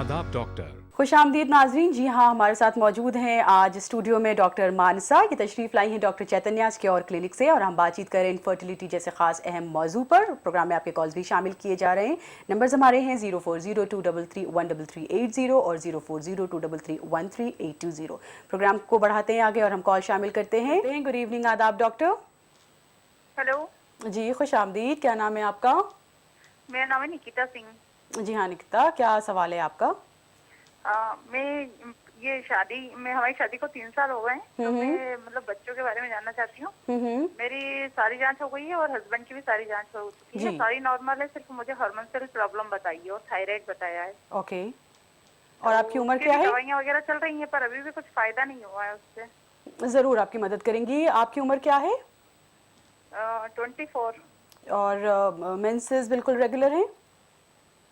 आदाब डॉक्टर। खुशामदीद नाजरीन। जी हाँ, हमारे साथ मौजूद हैं आज स्टूडियो में डॉक्टर मानसा। ये तशरीफ़ लाई हैं डॉक्टर चैतन्या के और क्लिनिक से, और हम बातचीत करें इनफर्टिलिटी जैसे ख़ास अहम मौजू पर। प्रोग्राम में आपके कॉल्स भी शामिल किए जा रहे हैं। नंबर्स हमारे हैं 0402331380 और 0402331380। प्रोग्राम को बढ़ाते हैं आगे और हम कॉल शामिल करते हैं। गुड इवनिंग, आदाब डॉक्टर। हेलो जी खुशामदीद, क्या नाम है आपका? मेरा नाम है निकिता सिंह। जी हाँ निकिता, क्या सवाल है आपका? मैं ये शादी में हमारी शादी को 3 साल हो गए हैं, तो मैं मतलब बच्चों के बारे में जानना चाहती हूँ। मेरी सारी जांच हो गई है और हस्बैंड की भी सारी जांच हो चुकी है, सारी नॉर्मल है। सिर्फ मुझे हार्मोनल प्रॉब्लम बताइए और थायराइड बताया है। ओके, और आपकी उम्र क्या है? दवाइयाँ वगैरह चल रही हैं पर अभी भी कुछ फायदा नहीं हुआ है उससे। ज़रूर आपकी मदद करेंगी। आपकी उम्र क्या है? 24। और मेंसेस बिल्कुल रेगुलर हैं?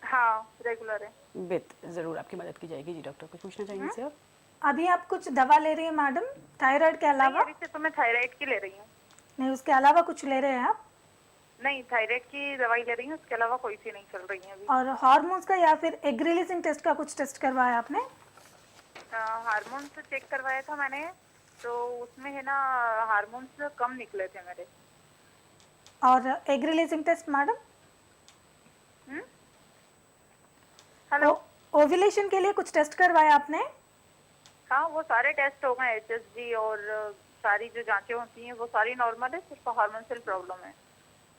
हाँ रेगुलर है। ज़रूर आपकी मदद की जाएगी। जी डॉक्टर, कुछ पूछना चाहेंगे सर? अभी आप कुछ दवा ले रही हैं मैडम थायराइड के अलावा? अभी से तो मैं थायराइड की ले रही हूँ। नहीं, उसके अलावा कुछ ले रहे हैं आप? नहीं, थायराइड की दवाई ले रही हूँ, उसके अलावा कोई सी नहीं चल रही है अभी। और हार्मोन्स का या फिर एग रिलीजिंग टेस्ट का कुछ टेस्ट करवाया आपने? हार्मोन्स चेक करवाया था मैंने, तो उसमें है ना हार्मोन्स कम निकले थे मेरे। और egg releasing test madam? Hello, ovulation के लिए कुछ टेस्ट करवाया आपने? हाँ वो सारे टेस्ट हो गए, HSG और सारी जो जांचें होती हैं वो सारी नॉर्मल है, सिर्फ हार्मोनल प्रॉब्लम है।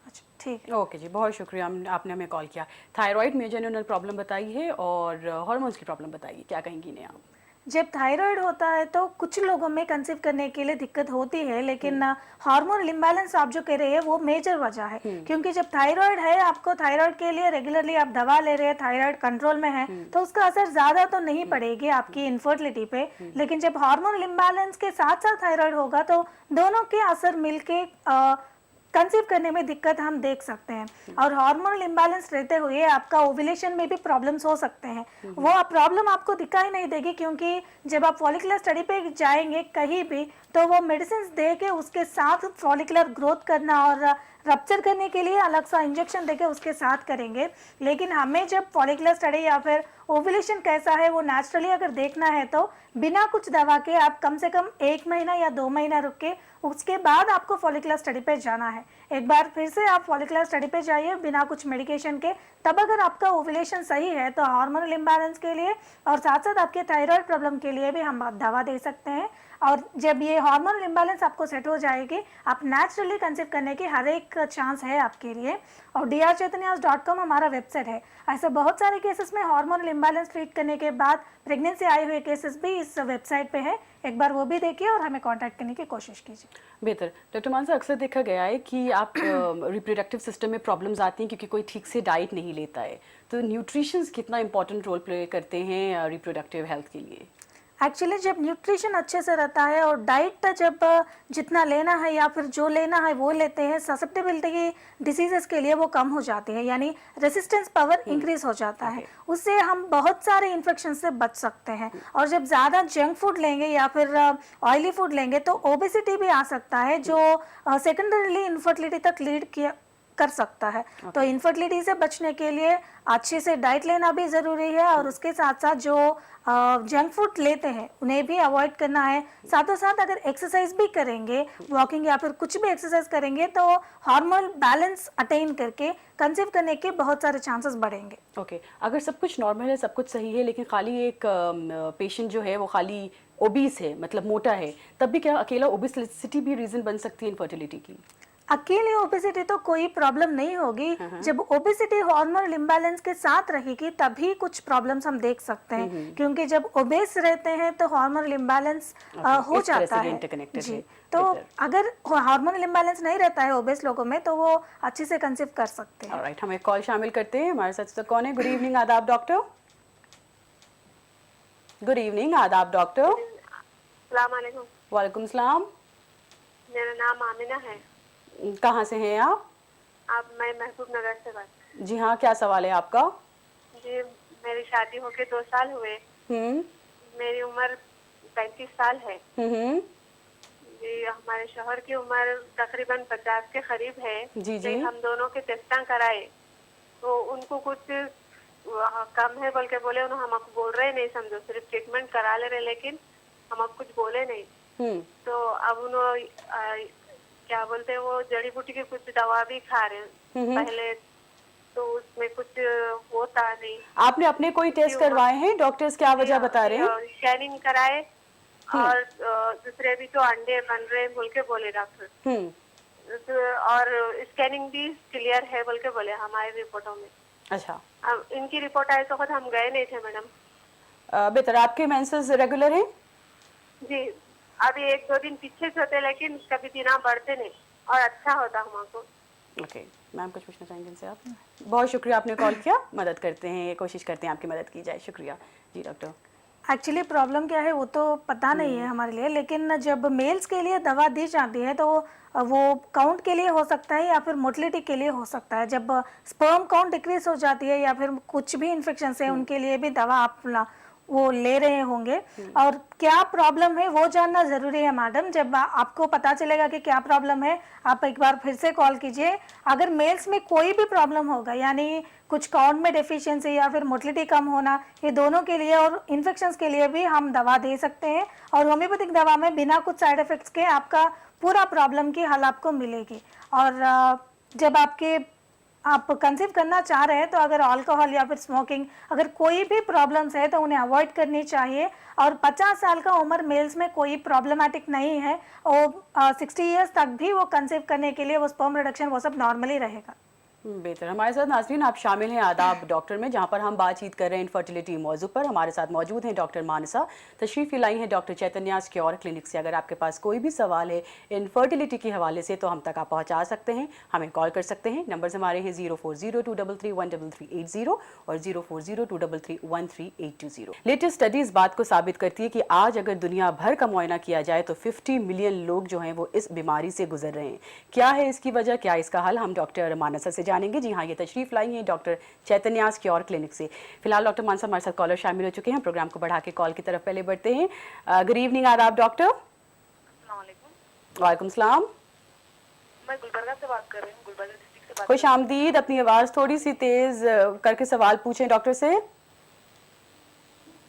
अच्छा ठीक है, ओके जी, बहुत शुक्रिया आपने हमें कॉल किया। थायराइड में जनरल प्रॉब्लम बताई है और हार्मोन्स की प्रॉब्लम बताइए, क्या कहेंगी ने आप? जब थायराइड होता है तो कुछ लोगों में कंसीव करने के लिए दिक्कत होती है, लेकिन हार्मोनल इम्बैलेंस आप जो कह रहे हैं वो मेजर वजह है। क्योंकि जब थायराइड है, आपको थायराइड के लिए रेगुलरली आप दवा ले रहे हैं, थायराइड कंट्रोल में है, तो उसका असर ज़्यादा तो नहीं पड़ेगी आपकी इनफर्टिलिटी पे। लेकिन जब हार्मोनल इम्बैलेंस के साथ साथ थायराइड होगा तो दोनों के असर मिलके कंसीव करने में दिक्कत हम देख सकते हैं। और हार्मोनल इम्बैलेंस रहते हुए आपका ओव्यूलेशन में भी प्रॉब्लम्स हो सकते हैं। वो प्रॉब्लम आपको दिखाई नहीं देगी, क्योंकि जब आप फॉलिकुलर स्टडी पे जाएंगे कहीं भी तो वो मेडिसिन दे के उसके साथ फॉलिकुलर ग्रोथ करना और रप्चर करने के लिए अलग सा इंजेक्शन देके उसके साथ करेंगे। लेकिन हमें जब फॉलिकुलर स्टडी या फिर ओव्यूलेशन कैसा है वो नेचुरली अगर देखना है तो बिना कुछ दवा के आप कम से कम 1 महीना या 2 महीना रुक के उसके बाद आपको फॉलिकुलर स्टडी पे जाना है। एक बार फिर से आप फॉलिकुलर स्टडी पे जाइए बिना कुछ मेडिकेशन के। तब अगर आपका ओव्यूलेशन सही है तो हार्मोनल इम्बैलेंस के लिए और साथ साथ आपके थायराइड प्रॉब्लम के लिए भी हम दवा दे सकते हैं। और जब ये हार्मोनल इम्बैलेंस आपको सेट हो जाएगी, आप नेचुरली कंसीव करने की हर एक चांस है आपके लिए। और drchaitanya.com हमारा वेबसाइट है। ऐसे बहुत सारे केसेस में हार्मोनल इम्बैलेंस ट्रीट करने के बाद प्रेगनेंसी आए हुए केसेस भी इस वेबसाइट पे है। एक बार वो भी देखिए और हमें कांटेक्ट करने की कोशिश कीजिए। बेहतर। डॉक्टर मानसा, अक्सर देखा गया है कि आप रिप्रोडक्टिव सिस्टम में प्रॉब्लम्स आती हैं क्योंकि कोई ठीक से डाइट नहीं लेता है, तो न्यूट्रिशंस कितना इंपॉर्टेंट रोल प्ले करते हैं रिप्रोडक्टिव हेल्थ के लिए? एक्चुअली जब न्यूट्रिशन अच्छे से रहता है और डाइट जब जितना लेना है या फिर जो लेना है वो लेते हैं, ससेप्टेबिलिटी डिसीजेस के लिए वो कम हो जाती है, यानी रेसिस्टेंस पावर इंक्रीज हो जाता है। उससे हम बहुत सारे इन्फेक्शन से बच सकते हैं। और जब ज़्यादा जंक फूड लेंगे या फिर ऑयली फूड लेंगे तो ओबेसिटी भी आ सकता है, जो सेकेंडरीली इनफर्टिलिटी तक लीड किया कर सकता है। तो इनफर्टिलिटी से बचने के लिए अच्छे से डाइट लेना भी ज़रूरी है और उसके साथ साथ जो जंक फूड लेते हैं उन्हें भी अवॉइड करना है। साथों साथ अगर एक्सरसाइज भी करेंगे, वॉकिंग या फिर कुछ भी एक्सरसाइज करेंगे, तो हार्मोनल बैलेंस अटेन करके कंसीव करने के बहुत सारे चांसेस बढ़ेंगे। ओके, अगर सब कुछ नॉर्मल है, सब कुछ सही है, लेकिन खाली एक पेशेंट जो है वो खाली ओबीस है, मतलब मोटा है, तब भी क्या अकेला ओबेसिटी भी रीज़न बन सकती है इनफर्टिलिटी की? अकेले ओबेसिटी तो कोई प्रॉब्लम नहीं होगी। जब ओबेसिटी हार्मोनल इम्बैलेंस के साथ रहेगी तभी कुछ प्रॉब्लम्स हम देख सकते हैं, क्योंकि जब ओबेस रहते हैं तो हार्मोनल इम्बैलेंस हो जाता है जी। तो अगर हार्मोनल इम्बैलेंस नहीं रहता है ओबेस लोगों में तो वो अच्छे से कंसीव कर सकते हैं। ऑलराइट, हम एक कॉल शामिल करते हैं। हमारे साथ कौन है? गुड इवनिंग, आदाब डॉक्टर। गुड इवनिंग, आदाब डॉक्टर। अस्सलाम वालेकुम। वालेकुम सलाम। मेरा नाम आमिना है। कहाँ से हैं आप? मैं महबूब नगर से बात। जी हाँ, क्या सवाल है आपका? जी, मेरी शादी होके 2 साल हुए। मेरी उम्र 35 साल है। जी, हमारे शौहर की उम्र तकरीबन 50 के करीब है। जी जी। हम दोनों के टेस्टां कराए तो उनको कुछ कम है बोल के बोले, उन्होंने हमको बोल रहे नहीं, समझो सिर्फ ट्रीटमेंट करा ले रहे, लेकिन हमको कुछ बोले नहीं। तो अब उन्होंने क्या बोलते हैं, वो जड़ी बूटी की कुछ दवा भी खा रहे हैं पहले, तो उसमें कुछ होता नहीं। आपने अपने कोई टेस्ट करवाए हैं? डॉक्टर्स क्या वजह बता रहे हैं? स्कैनिंग कराए और दूसरे भी तो अंडे बन रहे हैं बोल के बोले डॉक्टर, और स्कैनिंग भी क्लियर है बोल के बोले हमारे रिपोर्टों में। अच्छा, अब इनकी रिपोर्ट आए तो खुद हम गए नहीं थे मैडम। बेहतर। आपके मेंसेस रेगुलर हैं? जी, अभी 1-2 दिन पीछे से होते, लेकिन कभी दिन बढ़ते नहीं और अच्छा होता हमको। ओके, मैम कुछ पूछना चाहेंगे इनसे आप? बहुत शुक्रिया, आपने कॉल किया। मदद करते हैं, कोशिश करते हैं आपकी मदद की जाए। शुक्रिया जी डॉक्टर। एक्चुअली प्रॉब्लम क्या है वो तो पता नहीं है हमारे लिए, लेकिन जब मेल्स के लिए दवा दी जाती है तो वो काउंट के लिए हो सकता है या फिर मोटिलिटी के लिए हो सकता है। जब स्पर्म काउंट डिक्रीज हो जाती है या फिर कुछ भी इन्फेक्शन है उनके लिए भी दवा आप वो ले रहे होंगे। और क्या प्रॉब्लम है वो जानना ज़रूरी है मैडम। जब आपको पता चलेगा कि क्या प्रॉब्लम है, आप एक बार फिर से कॉल कीजिए। अगर मेल्स में कोई भी प्रॉब्लम होगा, यानी कुछ काउंट में डेफिशिएंसी या फिर मोटिलिटी कम होना, ये दोनों के लिए और इन्फेक्शंस के लिए भी हम दवा दे सकते हैं। और होम्योपैथिक दवा में बिना कुछ साइड इफ़ेक्ट्स के आपका पूरा प्रॉब्लम की हल आपको मिलेगी। और जब आप कंसीव करना चाह रहे हैं तो अगर अल्कोहल या फिर स्मोकिंग, अगर कोई भी प्रॉब्लम्स है तो उन्हें अवॉइड करनी चाहिए। और 50 साल का उम्र मेल्स में कोई प्रॉब्लमेटिक नहीं है, और 60 इयर्स तक भी वो कंसीव करने के लिए वो स्पर्म रिडक्शन वो सब नॉर्मली रहेगा। बेहतर। हमारे साथ नाज़रीन आप शामिल हैं आदाब डॉक्टर में, जहां पर हम बातचीत कर रहे हैं इनफर्टिलिटी मौजू पर। हमारे साथ मौजूद हैं डॉक्टर मानसा, तशरीफ़ लाई हैं डॉक्टर चैतन्या क्योर क्लिनिक से। अगर आपके पास कोई भी सवाल है इनफर्टिलिटी के हवाले से तो हम तक आप पहुंचा सकते हैं, हमें कॉल कर सकते हैं। नंबर्स हमारे हैं 040233133380 और 0402331380। लेटेस्ट स्टडीज़ इस बात को साबित करती है कि आज अगर दुनिया भर का मुआयना किया जाए तो 50 मिलियन लोग जो हैं वो इस बीमारी से गुजर रहे हैं। क्या है इसकी वजह, क्या इसका हल, हम डॉक्टर मानसा से जानेंगे। जी हाँ, ये तशरीफ लाई हैं डॉक्टर चैतन्या क्योर क्लिनिक से। फिलहाल डॉक्टर मानसा हमारे साथ कॉलर शामिल हो चुके हैं। प्रोग्राम को बढ़ा के कॉल की तरफ पहले बढ़ते हैं। गुड इवनिंग आदाब डॉक्टर। वालेकुम सलाम। मैं गुलबर्गा से बात कर रही हूँ, गुलबर्गा डिस्ट्रिक्ट से बात। खुश आमदीद। अपनी आवाज़ थोड़ी सी तेज़ करके सवाल पूछें डॉक्टर से।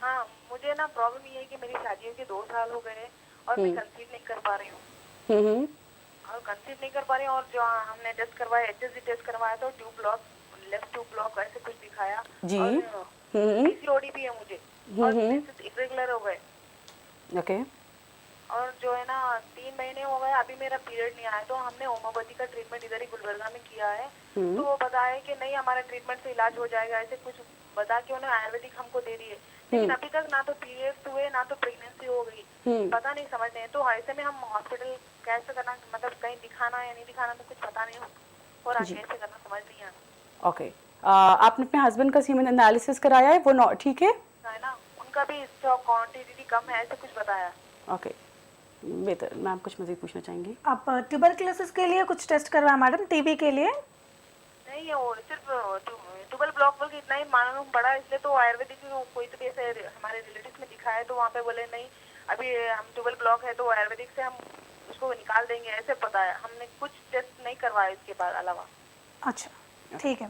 हाँ, मुझे ना प्रॉब्लम ये है कि मेरी शादी के 2 साल हो गए और मैं कंसीव नहीं कर पा रही हूँ। और कंसीव नहीं कर पा रही हूँ, और जो हमने टेस्ट करवाया, HSG टेस्ट करवाया तो tube block, left tube block ऐसे कुछ दिखाया जी। और PCOD भी है मुझे और इरेगुलर हो गए। ओके। और जो है ना 3 महीने हो गए अभी मेरा पीरियड नहीं आया, तो हमने होम्योपैथी का ट्रीटमेंट इधर ही गुलबर्गा में किया है। तो वो बताया कि नहीं हमारे ट्रीटमेंट से इलाज हो जाएगा, ऐसे कुछ बता के उन्होंने आयुर्वेदिक हमको दे दिए। लेकिन अभी तक ना तो पीरियड्स हुए ना तो प्रेगनेंसी हो गई, पता नहीं समझते हैं। तो ऐसे में हम हॉस्पिटल कैसे करना, मतलब कहीं दिखाना या नहीं दिखाना तो कुछ पता नहीं हो और कैसे करना समझ नहीं आता। ओके, आपने अपने हस्बैंड का सीमेन एनालिसिस कराया है, वो ठीक है ना? उनका भी क्वांटिटी कम है ऐसे कुछ बताया। ओके, बेहतर। मैम कुछ मज़ीद पूछना चाहेंगी? आप ट्यूबरक्लोसिस के लिए कुछ टेस्ट करवाया मैडम? टीबी के लिए नहीं, वो सिर्फ ट्यूबल ब्लॉक बोल के इतना ही मालूम पड़ा, इसलिए तो आयुर्वेदिक कोई तो भी ऐसे हमारे रिलेटिव्स में दिखाया तो वहाँ पे बोले नहीं अभी हम ट्यूबल ब्लॉक है तो आयुर्वेदिक से हम उसको निकाल देंगे, ऐसे बताया। हमने कुछ टेस्ट नहीं करवाया इसके बाद अलावा। अच्छा, ठीक है।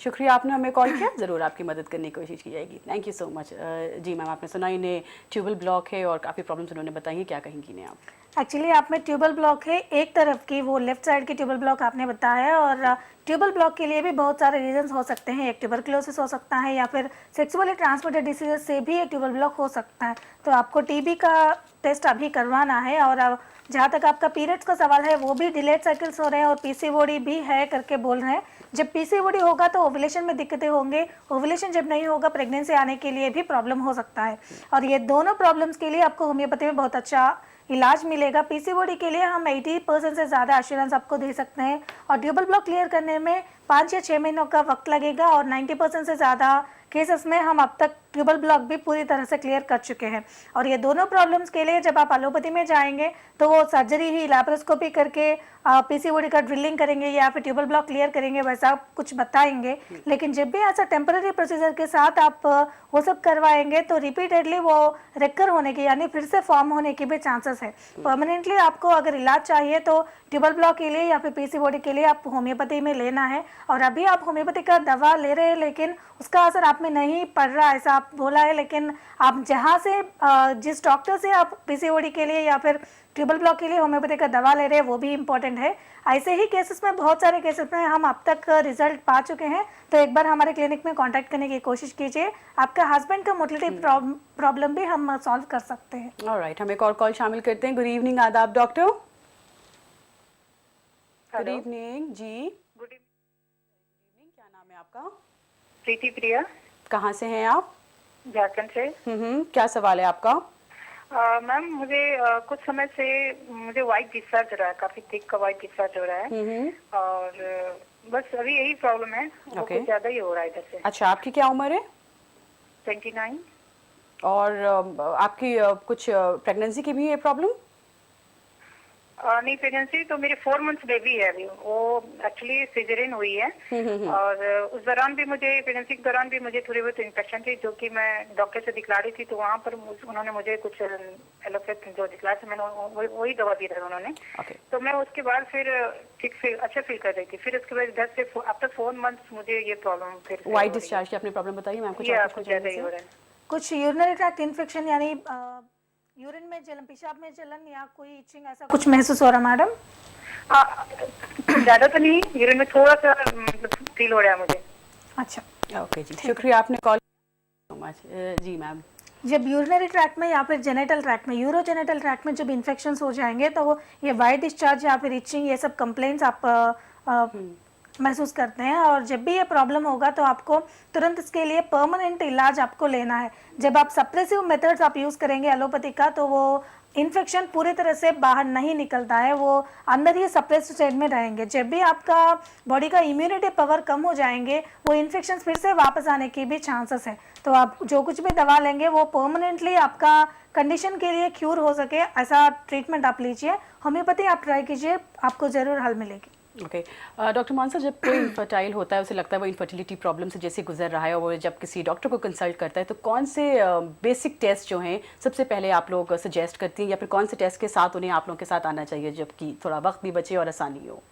शुक्रिया, आपने हमें कॉल किया। ज़रूर आपकी मदद करने की कोशिश की जाएगी। Thank you so much. जी मैम, आपने सुना इन्हें ट्यूबल ब्लॉक है और काफ़ी प्रॉब्लम्स उन्होंने बताई हैं, क्या कहेंगी इन्हें आप? एक्चुअली आप में ट्यूबल ब्लॉक है एक तरफ की, वो लेफ्ट साइड की ट्यूबल ब्लॉक आपने बताया है। और ट्यूबल ब्लॉक के लिए भी बहुत सारे रीजंस हो सकते हैं। एक ट्यूबरक्लोसिस हो सकता है या फिर सेक्सुअली ट्रांसमिटेड डिसीजेस से भी एक ट्यूबल ब्लॉक हो सकता है। तो आपको टीबी का टेस्ट अभी करवाना है। और जहाँ तक आपका पीरियड्स का सवाल है, वो भी डिलेड साइकिल्स हो रहे हैं और PCOD भी है करके बोल रहे हैं। जब PCOD होगा तो ओवुलेशन में दिक्कतें होंगे, ओवुलेशन जब नहीं होगा प्रेगनेंसी आने के लिए भी प्रॉब्लम हो सकता है। और ये दोनों प्रॉब्लम्स के लिए आपको होम्योपैथी में बहुत अच्छा इलाज मिलेगा। PCOD के लिए हम 80% से ज़्यादा एश्योरेंस आपको दे सकते हैं और ट्यूबल ब्लॉक क्लियर करने में 5 या 6 महीनों का वक्त लगेगा। और 90% से ज़्यादा केसेस में हम अब तक ट्यूबल ब्लॉक भी पूरी तरह से क्लियर कर चुके हैं। और ये दोनों प्रॉब्लम्स के लिए जब आप एलोपैथी में जाएंगे तो वो सर्जरी ही लैप्रोस्कोपी करके पीसीओडी का ड्रिलिंग करेंगे या फिर ट्यूबल ब्लॉक क्लियर करेंगे, वैसा कुछ बताएंगे। लेकिन जब भी ऐसा टेम्पररी प्रोसीजर के साथ आप वो सब करवाएंगे तो रिपीटेडली वो रेकर होने की यानी फिर से फॉर्म होने की भी चांसेस है। परमानेंटली आपको अगर इलाज चाहिए तो ट्यूबल ब्लॉक के लिए या फिर पीसीओडी के लिए आप होम्योपैथी में लेना है। और अभी आप होम्योपैथी का दवा ले रहे हैं लेकिन उसका असर आप में नहीं पड़ रहा, ऐसा आप बोला है। लेकिन आप जहाँ से जिस डॉक्टर से आप पीसीओडी के लिए या फिर ट्यूबल ब्लॉक के लिए होम्योपैथी का दवा ले रहे हैं वो भी इम्पोर्टेंट है। ऐसे ही केसेस में, बहुत सारे केसेस में हम अब तक रिजल्ट पा चुके हैं। तो एक बार हमारे क्लिनिक में कांटेक्ट करने की कोशिश कीजिए, आपका हस्बैंड का मोटिलिटी प्रॉब्लम भी हम सॉल्व कर सकते हैं। ऑलराइट, हम एक और कॉल शामिल करते हैं। गुड इवनिंग, आदाब डॉक्टर। गुड इवनिंग जी। गुड इवनिंग, क्या नाम है आपका? प्रीति प्रिया, कहाँ से हैं आप? झारखंड से। क्या सवाल है आपका? मैम मुझे कुछ समय से मुझे वाइट डिस्चार्ज हो रहा है, काफी थिक का वाइट डिस्चार्ज हो रहा है। और बस अभी यही प्रॉब्लम है, वो कुछ ज्यादा ही हो रहा है इधर से। अच्छा, आपकी क्या उम्र है? 29। और आपकी कुछ प्रेगनेंसी की भी है प्रॉब्लम? नहीं, प्रेगनेंसी तो मेरी 4 मंथ्स बेबी है अभी, वो एक्चुअली सिजेरियन हुई है। और उस दौरान भी मुझे, प्रेगनेंसी के दौरान भी मुझे थोड़ी बहुत इन्फेक्शन थी, जो कि मैं डॉक्टर से दिखला रही थी। तो वहाँ पर उन्होंने मुझे कुछ एलोपैथ जो दिखलाया था, मैंने वही दवा दी था उन्होंने। तो मैं उसके बाद फिर ठीक फील, अच्छा फील कर रही थी। फिर उसके बाद इधर से आफ्टर 4 मंथ्स मुझे ये प्रॉब्लम फिर वाइट डिस्चार्ज की आपने प्रॉब्लम बताई मैम? कुछ ज्यादा ही हो रहा है। कुछ यूरिनरी ट्रैक्ट इन्फेक्शन यानी यूरिन में जलन, पेशाब में जलन या कोई इचिंग ऐसा कुछ महसूस हो रहा मैडम? ज्यादा तो नहीं, यूरिन में थोड़ा सा फील हो रहा है मुझे। अच्छा, ओके जी, शुक्रिया आपने कॉल सो मच जी मैम। जब यूरिनरी ट्रैक्ट में या फिर जेनेटल ट्रैक्ट में, यूरोजेनेटल ट्रैक्ट में जब इन्फेक्शंस हो जाएंगे तो वो ये वाइट डिस्चार्ज या फिर इचिंग, ये सब कंप्लेंट्स आप महसूस करते हैं। और जब भी ये प्रॉब्लम होगा तो आपको तुरंत इसके लिए परमानेंट इलाज आपको लेना है। जब आप सप्रेसिव मेथड्स आप यूज़ करेंगे एलोपैथी का तो वो इन्फेक्शन पूरी तरह से बाहर नहीं निकलता है, वो अंदर ही सप्रेस स्टेट में रहेंगे। जब भी आपका बॉडी का इम्यूनिटी पावर कम हो जाएंगे वो इन्फेक्शन फिर से वापस आने की भी चांसेस है। तो आप जो कुछ भी दवा लेंगे वो परमानेंटली आपका कंडीशन के लिए क्यूर हो सके ऐसा ट्रीटमेंट आप लीजिए। होम्योपैथी आप ट्राई कीजिए, आपको ज़रूर हल मिलेगी। ओके डॉक्टर मानसा, जब कोई इनफर्टाइल होता है, उसे लगता है वो इनफर्टिलिटी प्रॉब्लम से जैसे गुजर रहा है, और वो जब किसी डॉक्टर को कंसल्ट करता है तो कौन से बेसिक टेस्ट जो हैं सबसे पहले आप लोग सजेस्ट करती हैं, या फिर कौन से टेस्ट के साथ उन्हें आप लोगों के साथ आना चाहिए जबकि थोड़ा वक्त भी बचे और आसानी हो?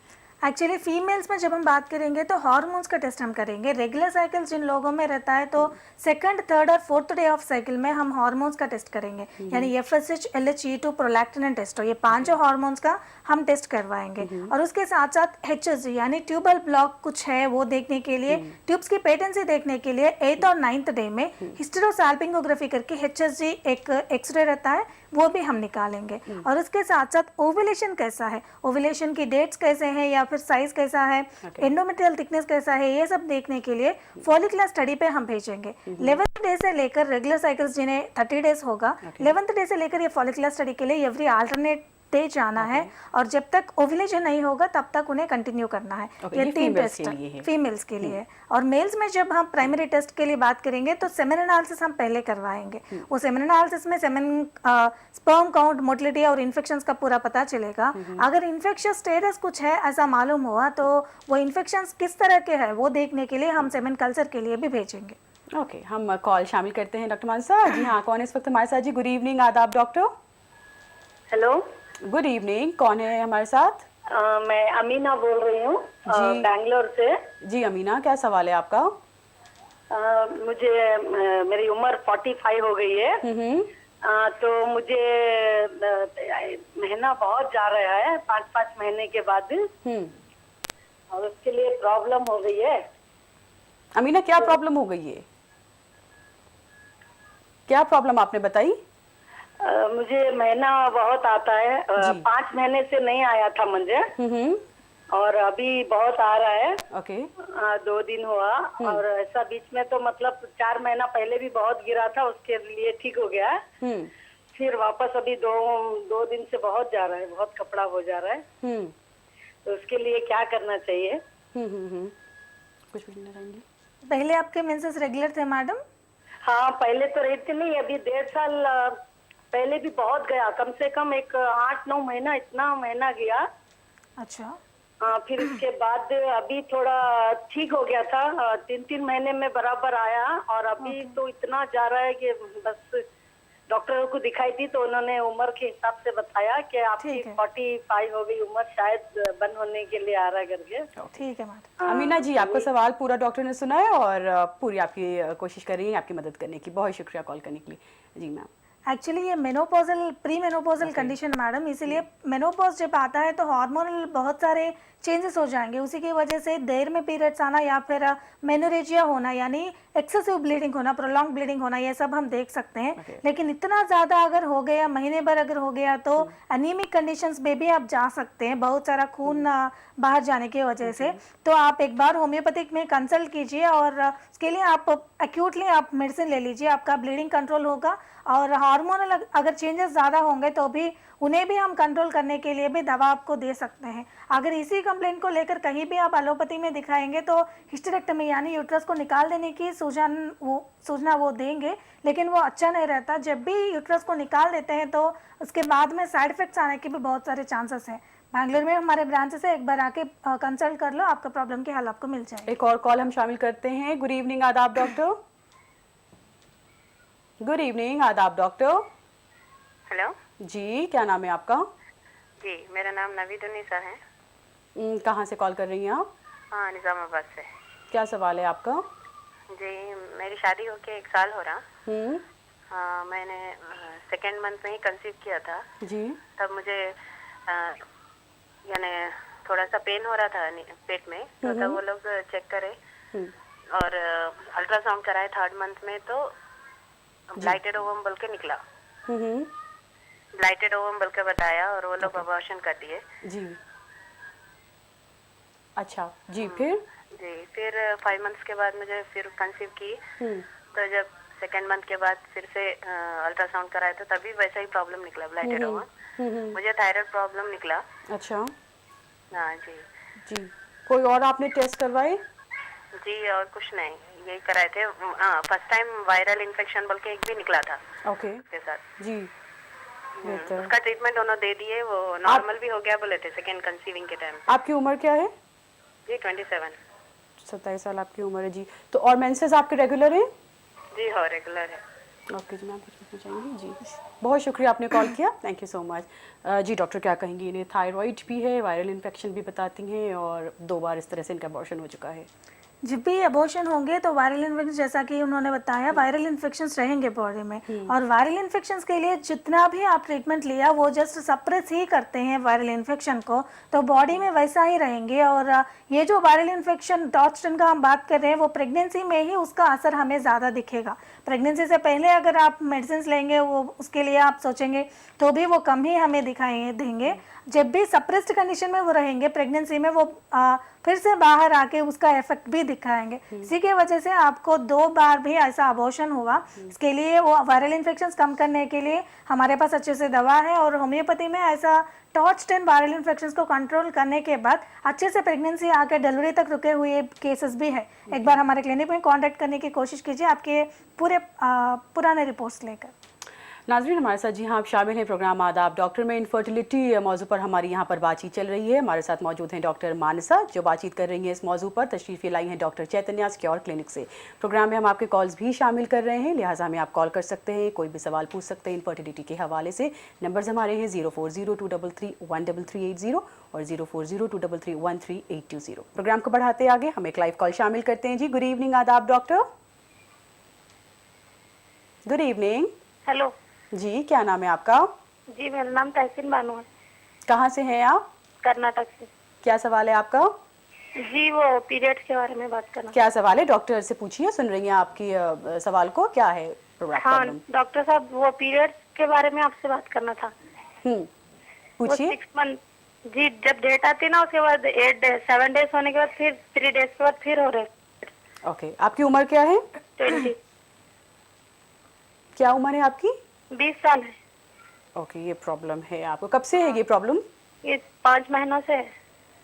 एक्चुअली फीमेल्स में जब हम बात करेंगे तो हार्मोन्स का टेस्ट हम करेंगे। रेगुलर साइकिल जिन लोगों में रहता है तो सेकंड, थर्ड और फोर्थ डे ऑफ साइकिल में हम हार्मोन्स का टेस्ट करेंगे, यानी FSH, LH, E2, prolactin and Testo, ये 5 हार्मोन्स का हम टेस्ट करवाएंगे। और उसके साथ साथ HSG यानी ट्यूबल ब्लॉक कुछ है वो देखने के लिए, ट्यूब्स की पेटेंसी देखने के लिए 8th और 9th डे में हिस्टेरोसाल्पिंगोग्राफी करके HSG एक एक्सरे रहता है वो भी हम निकालेंगे। और उसके साथ साथ ओव्यूलेशन कैसा है, ओव्यूलेशन की डेट्स कैसे हैं या फिर साइज कैसा है, एंडोमेट्रियल थिकनेस कैसा है, ये सब देखने के लिए फॉलिकुलर स्टडी पे हम भेजेंगे। 11th डे से लेकर रेगुलर साइकिल्स जिन्हें 30 डेज होगा, 11th डे से लेकर ये फॉलिकुलर स्टडी के लिए एवरी अल्टरनेट डे जाना है। और जब तक ओव्यूलेशन नहीं होगा तब तक उन्हें कंटिन्यू करना है। ये 3 टेस्ट फीमेल्स के लिए। और मेल्स में जब हम प्राइमरी टेस्ट के लिए बात करेंगे तो सेमेन एनालिसिस हम पहले करवाएंगे। वो सेमेन एनालिसिस में सेमेन स्पर्म काउंट, मोटिलिटी और इन्फेक्शंस का पूरा पता चलेगा। अगर इन्फेक्शियस स्टेटस कुछ है ऐसा मालूम हुआ तो वो इन्फेक्शंस किस तरह के हैं वो देखने के लिए हम सेमेन कल्चर के लिए भी भेजेंगे। ओके, हम कॉल शामिल करते हैं डॉक्टर मानसा। जी हाँ, कौन है इस वक्त हमारे साथ? जी गुड इवनिंग, आदाब डॉक्टर। हेलो, गुड इवनिंग, कौन है हमारे साथ? मैं अमीना बोल रही हूँ बैंगलोर से। जी अमीना, क्या सवाल है आपका? मुझे मेरी उम्र 45 हो गई है। तो मुझे महीना बहुत जा रहा है 5-5 महीने के बाद, और उसके लिए प्रॉब्लम हो गई है। अमीना, क्या प्रॉब्लम हो गई है? क्या प्रॉब्लम आपने बताई? मुझे महीना बहुत आता है, 5 महीने से नहीं आया था मुझे, और अभी बहुत आ रहा है। ओके, 2 दिन हुआ। और ऐसा बीच में तो मतलब 4 महीना पहले भी बहुत गिरा था, उसके लिए ठीक हो गया। फिर वापस अभी 2 दिन से बहुत जा रहा है, बहुत कपड़ा हो जा रहा है। तो उसके लिए क्या करना चाहिए? कुछ भी नहीं रहेंगे। पहले आपके मेंसेस रेगुलर थे मैडम? हाँ, पहले तो रहती नहीं, अभी 1.5 साल पहले भी बहुत गया, कम से कम एक 8-9 महीना, इतना महीना गया। अच्छा। फिर उसके बाद अभी थोड़ा ठीक हो गया था, 3-3 महीने में बराबर आया, और अभी तो इतना जा रहा है कि बस डॉक्टर को दिखाई थी तो उन्होंने उम्र के हिसाब से बताया कि आपकी ठीक है। 45 हो गई उम्र, शायद बंद होने के लिए आ रहा है करके। ठीक है मैडम। अमीना जी, आपका सवाल पूरा डॉक्टर ने सुना है और पूरी आपकी कोशिश कर रही है आपकी मदद करने की। बहुत शुक्रिया कॉल करने के लिए। जी मैम। एक्चुअली ये menopausal pre menopausal condition madam, इसीलिए मेनोपॉज जब आता है तो हार्मोनल बहुत सारे चेंजेस हो जाएंगे, उसी की वजह से देर में पीरियड्स आना या फिर मेनोरेजिया होना यानी एक्सेसिव ब्लीडिंग होना, प्रोलॉन्ग ब्लीडिंग होना, ये सब हम देख सकते हैं। लेकिन इतना ज़्यादा अगर हो गया, महीने भर अगर हो गया तो एनीमिक कंडीशंस में भी आप जा सकते हैं, बहुत सारा खून बाहर जाने की वजह से। तो आप एक बार होम्योपैथिक में कंसल्ट कीजिए और उसके लिए आप एक्यूटली आप मेडिसिन ले लीजिए, आपका ब्लीडिंग कंट्रोल होगा। और हार्मोनल अगर चेंजेस ज़्यादा होंगे तो भी उन्हें भी हम कंट्रोल करने के लिए भी दवा आपको दे सकते हैं। अगर इसी कंप्लेंट को लेकर कहीं भी आप एलोपैथी में दिखाएंगे तो हिस्टेरेक्टमी यानी यूट्रस को निकाल देने की सूचना वो देंगे, लेकिन वो अच्छा नहीं रहता। जब भी यूट्रस को निकाल देते हैं तो उसके बाद में साइड इफेक्ट्स आने के भी बहुत सारे चांसेस हैं। बैंगलोर में हमारे ब्रांच से एक बार आके कंसल्ट कर लो, आपका प्रॉब्लम के हल आपको मिल जाएगा। एक और कॉल हम शामिल करते हैं। गुड इवनिंग, आदाब डॉक्टर। गुड इवनिंग, आदाब डॉक्टर। हेलो जी, क्या नाम है आपका? जी, मेरा नाम नवीद उन्नीसा है। कहाँ से कॉल कर रही हैं आप? हाँ, निज़ामाबाद से। क्या सवाल है आपका? जी, मेरी शादी होके 1 साल हो रहा। हम्म। हाँ, मैंने सेकेंड मंथ में ही कंसीव किया था। जी। तब मुझे यानी थोड़ा सा पेन हो रहा था पेट में, तो तब वो लोग चेक करे और अल्ट्रासाउंड कराए 3rd मंथ में, तो ब्लाइटेड ओवम बोल के निकला। ब्लाइटेड ओवम बोल के बताया और वो लोग अबॉर्शन कर दिए। जी। अच्छा जी, फिर 5 मंथ्स के बाद मुझे फिर कंसीव की। तो जब 2nd मंथ के बाद फिर से अल्ट्रासाउंड कराया तो तभी वैसा ही प्रॉब्लम निकला, ब्लाइटेड ओवम। मुझे थायराइड प्रॉब्लम निकला। अच्छा हाँ जी। जी। कोई और आपने टेस्ट करवाए? जी, और कुछ नहीं, यही कराए थे। फर्स्ट टाइम वायरल इन्फेक्शन बोल के एक भी निकला था ओके उसके साथ। जी। उसका ट्रीटमेंट उन्होंने दे दिए, वो नॉर्मल भी हो गया बोले थे सेकेंड कंसीविंग के टाइम। आपकी उम्र क्या है? जी 27। 27 साल आपकी उम्र है जी। तो और मेंसेस आपके रेगुलर हैं? जी हाँ, रेगुलर है। ओके जी, मैम पूछना चाहेंगी? जी, बहुत शुक्रिया आपने कॉल किया, थैंक यू सो मच। जी डॉक्टर, क्या कहेंगी? इन्हें थायराइड भी है, वायरल इन्फेक्शन भी बताती हैं और 2 बार इस तरह से इनका अबॉर्शन हो चुका है। जब भी अबॉर्शन होंगे तो वायरल इन्फेक्शन, जैसा कि उन्होंने बताया, वायरल इन्फेक्शंस रहेंगे बॉडी में। और वायरल इन्फेक्शंस के लिए जितना भी आप ट्रीटमेंट लिया वो जस्ट सप्रेस ही करते हैं वायरल इन्फेक्शन को, तो बॉडी में वैसा ही रहेंगे। और ये जो वायरल इन्फेक्शन डॉट्सटन का हम बात कर रहे हैं वो प्रेगनेंसी में ही उसका असर हमें ज़्यादा दिखेगा। प्रेगनेंसी से पहले अगर आप मेडिसिन लेंगे वो उसके लिए आप सोचेंगे तो भी वो कम ही हमें दिखाई देंगे। जब भी सप्रेस्ड कंडीशन में वो रहेंगे प्रेगनेंसी में, वो फिर से बाहर आके उसका इफेक्ट भी दिखाएंगे। इसी के वजह से आपको 2 बार भी ऐसा अबॉर्शन हुआ। इसके लिए वो वायरल इन्फेक्शंस कम करने के लिए हमारे पास अच्छे से दवा है, और होम्योपैथी में ऐसा टॉर्च-10 वायरल इन्फेक्शंस को कंट्रोल करने के बाद अच्छे से प्रेगनेंसी आके डिलीवरी तक रुके हुए केसेस भी है। एक बार हमारे क्लिनिक में कॉन्टैक्ट करने की कोशिश कीजिए आपके पूरे पुराने रिपोर्ट्स लेकर। नाज़रीन, हमारे साथ जी हाँ आप शामिल हैं प्रोग्राम आदाब डॉक्टर में। इनफर्टिलिटी मौजू पर हमारी यहाँ पर बातचीत चल रही है। हमारे साथ मौजूद हैं डॉक्टर मानसा जो बातचीत कर रही हैं इस मौजू पर। तशरीफ़ लाई हैं डॉक्टर चैतन्या क्योर क्लिनिक से। प्रोग्राम में हम आपके कॉल्स भी शामिल कर रहे हैं, लिहाजा हमें आप कॉल कर सकते हैं, कोई भी सवाल पूछ सकते हैं इनफर्टिलिटी के हवाले से। नंबर्स हमारे हैं 0402331380 और 0402331380। प्रोग्राम को बढ़ाते आगे हम एक लाइव कॉल शामिल करते हैं जी। गुड इवनिंग, आदाब डॉक्टर। Good evening. हेलो जी, क्या नाम है आपका? जी, मेरा नाम तहसीन बानू है। कहाँ से हैं आप? कर्नाटक से। क्या सवाल है आपका? जी, वो पीरियड्स के बारे में बात करना। क्या सवाल है? डॉक्टर से पूछिए, सुन रही हैं आपकी सवाल को। क्या है हाँ प्रॉब्लम? डॉक्टर साहब, वो पीरियड्स के बारे में आपसे बात करना था। पूछिए। 6 मंथ जी, जब डेट आती है ना उसके बाद 7 डेज होने के बाद फिर 3 डेज के बाद फिर हो रहे। ओके, आपकी उम्र क्या है? 20। क्या उम्र है आपकी? 20 साल है। ओके, ये प्रॉब्लम है आपको। कब से है ये प्रॉब्लम? ये 5 महीनों से है।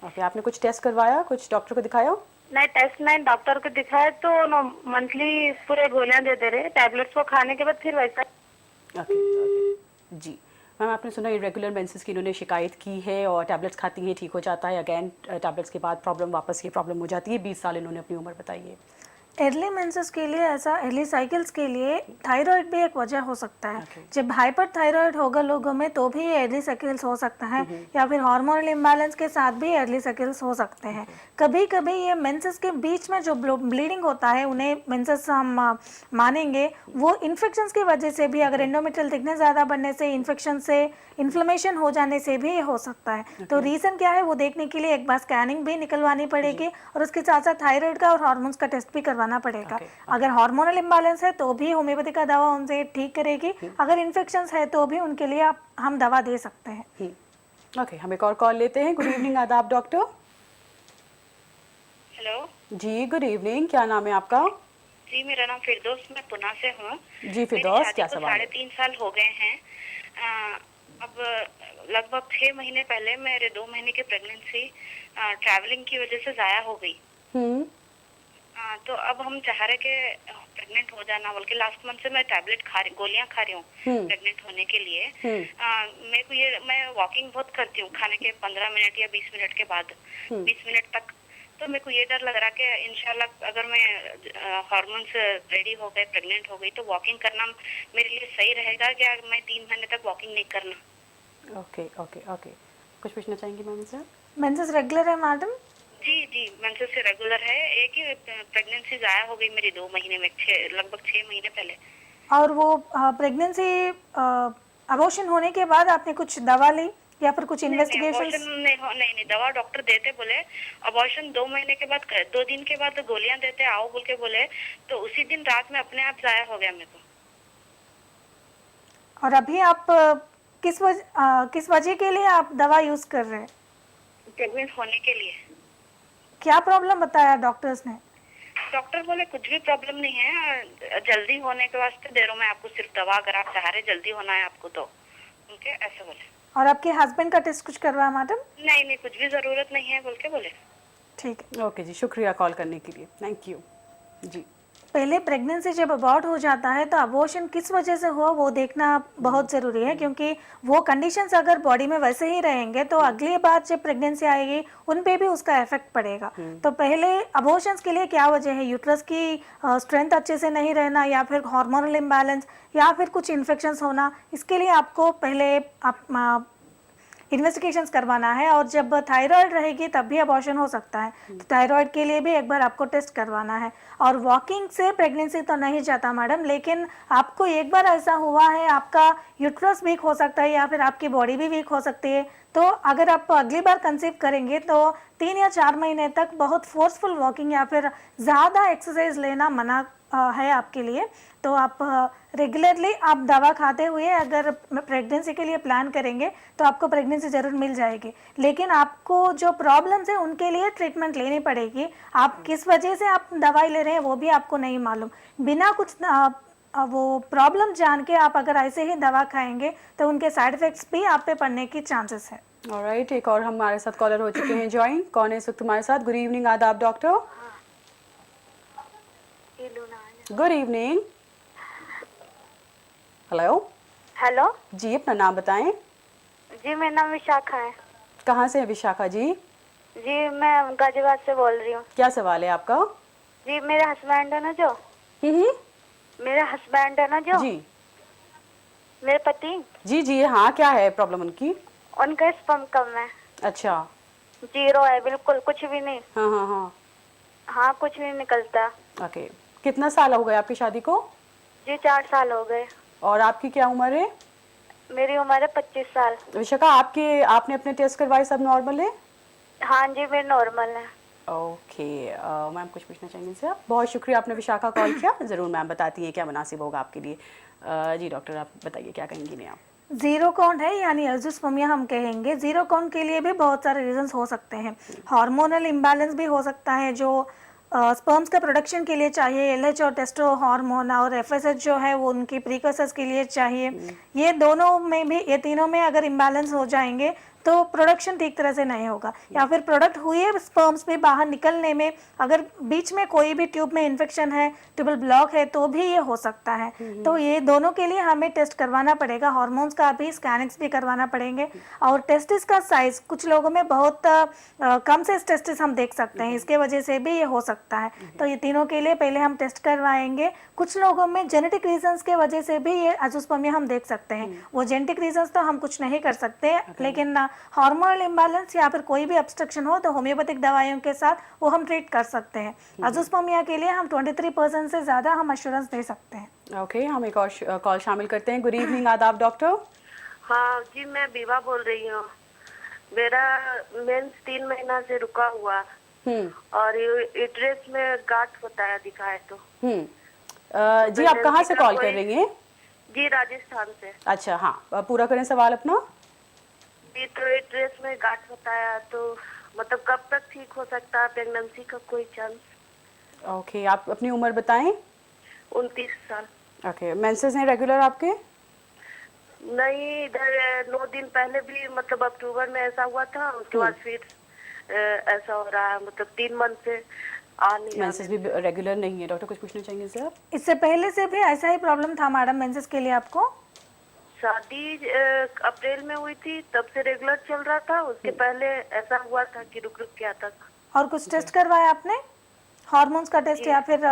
ओके, आपने कुछ टेस्ट करवाया, कुछ डॉक्टर को दिखाया? नहीं टेस्ट नहीं, डॉक्टर को दिखाए तो मंथली पूरे गोलियां दे दे रहे, टैबलेट्स को खाने के बाद फिर वैसा। ओके जी मैम, आपने सुना इरेगुलर मेंसेस की इन्होंने शिकायत की है और टैबलेट्स खाती हैं ठीक हो जाता है, अगेन टैबलेट्स के बाद प्रॉब्लम वापस ये प्रॉब्लम हो जाती है। 20 साल इन्होंने अपनी उम्र बताई है। अर्ली मेंसेस के लिए, ऐसा अर्ली साइकिल्स के लिए थायराइड भी एक वजह हो सकता है। जब हाइपर थायराइड होगा लोगों में तो भी अर्ली साइकिल्स हो सकता है, या फिर हार्मोनल इम्बैलेंस के साथ भी अर्ली साइकिल्स हो सकते हैं। कभी कभी ये मेंसेस के बीच में जो ब्लीडिंग होता है उन्हें मेंसेस हम मानेंगे, वो इन्फेक्शंस की वजह से भी, अगर एंडोमेट्रियल थिकनेस ज़्यादा बनने से, इन्फेक्शन से, इन्फ्लेमेशन हो जाने से भी ये हो सकता है। तो रीज़न क्या है वो देखने के लिए एक बार स्कैनिंग भी निकलवानी पड़ेगी और उसके साथ साथ थायराइड का और हार्मोन्स का टेस्ट भी करवाना पड़ेगा। अगर हार्मोनल इम्बैलेंस है तो भी होम्योपैथी का दवा उनसे ठीक करेगी, अगर इन्फेक्शंस है तो भी उनके लिए हम दवा दे सकते हैं। ओके, हम एक और कॉल लेते हैं। गुड इवनिंग, आदाब डॉक्टर। हेलो जी गुड इवनिंग, क्या नाम है आपका? जी, मेरा नाम फिरदौस, मैं पुणे से हूँ। जी फिरदौस, क्या सवाल है? 3.5 साल हो गए हैं। अब लगभग 6 महीने पहले मेरे 2 महीने की प्रेगनेंसी ट्रैवलिंग की वजह से जाया हो गई। तो अब हम चाह रहे कि प्रेग्नेंट हो जाना, बल्कि लास्ट मंथ से मैं गोलियां खा रही हूँ प्रेग्नेंट होने के लिए। मेरे को ये, मैं वॉकिंग बहुत करती हूँ खाने के 15 मिनट या 20 मिनट के बाद, 20 मिनट तक। तो मेरे को ये डर लग रहा कि इंशाल्लाह अगर मैं हार्मोन्स रेडी हो गए, प्रेग्नेंट हो गई, तो वॉकिंग करना मेरे लिए सही रहेगा क्या? मैं 3 महीने तक वॉकिंग नहीं करना। ओके ओके ओके, कुछ पूछना चाहेंगी मैम सर? मेंसेस रेगुलर है मैडम? जी मेंसेस से रेगुलर है। एक ही प्रेगनेंसी जाया हो गई मेरी 2 महीने में, लगभग 6 महीने पहले। और वो प्रेगनेंसी अबॉर्शन होने के बाद आपने कुछ दवा ली या फिर कुछ इन्वेस्टिगेशंस? नहीं, दवा डॉक्टर देते बोले। अबॉर्शन 2 महीने के बाद, 2 दिन के बाद गोलियां देते, आओ बोल के बोले, तो उसी दिन रात में अपने आप जाया हो गया मेरे को। और अभी आप किस वजह के लिए आप दवा यूज कर रहे हैं? प्रेग्नेंट होने के लिए। क्या प्रॉब्लम बताया डॉक्टर्स ने? डॉक्टर बोले कुछ भी प्रॉब्लम नहीं है, जल्दी होने के वास्ते दे रहा हूं मैं आपको सिर्फ दवा, अगर आप चाह रहे जल्दी होना है आपको तो। उनके ऐसे बोले। और आपके हस्बैंड का टेस्ट कुछ करवाया मैडम? नहीं, कुछ भी जरूरत नहीं है बोल के बोले। ठीक है, ओके जी, शुक्रिया कॉल करने के लिए, थैंक यू जी। पहले प्रेगनेंसी जब अबॉर्ट हो जाता है तो अबॉर्शन किस वजह से हुआ वो देखना बहुत ज़रूरी है, क्योंकि वो कंडीशंस अगर बॉडी में वैसे ही रहेंगे तो अगली बार जब प्रेगनेंसी आएगी उन पे भी उसका इफेक्ट पड़ेगा। तो पहले अबॉर्शंस के लिए क्या वजह है? यूट्रस की स्ट्रेंथ अच्छे से नहीं रहना, या फिर हार्मोनल इम्बैलेंस, या फिर कुछ इन्फेक्शंस होना। इसके लिए आपको पहले इन्वेस्टिगेशंस करवाना है, और जब थायराइड रहेगी तब भी अबॉर्शन हो सकता है, तो थायराइड के लिए भी एक बार आपको टेस्ट करवाना है। और वॉकिंग से प्रेगनेंसी तो नहीं जाता मैडम, लेकिन आपको एक बार ऐसा हुआ है, आपका यूट्रस वीक हो सकता है या फिर आपकी बॉडी भी वीक हो सकती है, तो अगर आप अगली बार कंसीव करेंगे तो 3 या 4 महीने तक बहुत फोर्सफुल वॉकिंग या फिर ज़्यादा एक्सरसाइज लेना मना है आपके लिए। तो आप रेगुलरली आप दवा खाते हुए अगर प्रेगनेंसी के लिए प्लान करेंगे तो आपको प्रेगनेंसी ज़रूर मिल जाएगी, लेकिन आपको जो प्रॉब्लम्स है उनके लिए ट्रीटमेंट लेनी पड़ेगी। आप किस वजह से आप दवाई ले रहे हैं वो भी आपको नहीं मालूम, बिना कुछ वो प्रॉब्लम जान के आप अगर ऐसे ही दवा खाएंगे तो उनके साइड इफेक्ट्स भी आप पे पड़ने की चांसेस है। ऑलराइट, एक और हमारे साथ कॉलर हो चुके हैं ज्वाइन। कौन है इस वक्त तुम्हारे साथ? गुड इवनिंग, आदाब डॉक्टर। Good evening. हेलो जी, अपना नाम बताएं। जी, मेरा नाम विशाखा है। कहाँ से है विशाखा जी? जी, मैं गाजियाबाद से बोल रही हूँ। क्या सवाल है आपका? जी, मेरे हस्बैंड है ना जो मेरा हस्बैंड है ना जो जी मेरे पति जी हाँ, क्या है प्रॉब्लम उनकी? उनका स्पर्म कम है। अच्छा, 0 है, बिल्कुल कुछ भी नहीं। हाँ, कुछ नहीं निकलता। ओके, कितना साल हो गए आपकी शादी को? जी, 4 साल हो गए। और आपकी क्या उम्र है? मेरी उम्र है 25 साल। विशाखा, आपने अपने टेस्ट करवाए, सब नॉर्मल है? हाँ जी, मेरे नॉर्मल है। ओके मैम, कुछ पूछना चाहेंगे इनसे आप? बहुत शुक्रिया, आपने विशाखा कॉल किया। ज़रूर मैम बताती है क्या मुनासिब होगा आपके लिए। जी डॉक्टर, आप बताइए क्या कहेंगी इन्हें आप? जीरो काउंट है यानी एजोस्पर्मिया हम कहेंगे। जीरो काउंट के लिए भी बहुत सारे रीजंस हो सकते हैं। हार्मोनल इम्बैलेंस भी हो सकता है, जो स्पर्म्स का प्रोडक्शन के लिए चाहिए, एलएच और टेस्टो हार्मोन, और एफएसएच जो है वो उनकी प्रीकर्सर्स के लिए चाहिए। ये दोनों में भी, ये तीनों में अगर इम्बैलेंस हो जाएंगे तो प्रोडक्शन ठीक तरह से नहीं होगा, या फिर प्रोडक्ट हुए स्पर्म्स भी बाहर निकलने में अगर बीच में कोई भी ट्यूब में इन्फेक्शन है, ट्यूबल ब्लॉक है, तो भी ये हो सकता है। तो ये दोनों के लिए हमें टेस्ट करवाना पड़ेगा, हार्मोन्स का भी, स्कैनिंग्स भी करवाना पड़ेंगे। और टेस्टिस का साइज कुछ लोगों में बहुत कम से टेस्टिस हम देख सकते हैं, इसके वजह से भी ये हो सकता है। तो ये तीनों के लिए पहले हम टेस्ट करवाएंगे। कुछ लोगों में जेनेटिक रीजंस के वजह से भी ये एजोस्पर्मिया हम देख सकते हैं। वो जेनेटिक रीजंस तो हम कुछ नहीं कर सकते, लेकिन हार्मोनल इम्बैलेंस या फिर कोई भी ऑब्स्ट्रक्शन हो तो होम्योपैथिक दवाइयों के साथ वो हम ट्रीट कर सकते हैं। एजोस्पर्मिया के लिए हम 23% से ज़्यादा हम अश्योरेंस दे सकते हैं। ओके, हम एक और कॉल शामिल करते हैं। गुड इवनिंग, आदाब डॉक्टर। हाँ जी, मैं बीवा बोल रही हूँ। मेरा मेंस 3 महीना से रुका हुआ और यूट्रस में गांठ बताया दिखाए तो। जी, आप कहाँ से कॉल कर रही हैं? जी, राजस्थान से। अच्छा, हाँ, पूरा करें सवाल अपना। जी, तो यूट्रस में गांठ बताया तो मतलब कब तक ठीक हो सकता है? प्रेगनेंसी का कोई चांस? ओके, आप अपनी उम्र बताएं। 29 साल। ओके, मेंसेस हैं रेगुलर आपके? नहीं, इधर 9 दिन पहले भी मतलब अक्टूबर में ऐसा हुआ था, उसके बाद फिर ऐसा हो रहा है, मतलब 3 मंथ से आ नहीं रहा। मेंसेस भी रेगुलर नहीं है। डॉक्टर कुछ पूछना चाहेंगे सर? इससे पहले से भी ऐसा ही प्रॉब्लम था मैडम मेंसेस के लिए आपको? शादी अप्रैल में हुई थी, तब से रेगुलर चल रहा था। उसके पहले ऐसा हुआ था कि रुक रुक के आता था। और कुछ टेस्ट करवाया आपने, हार्मोन्स का टेस्ट या फिर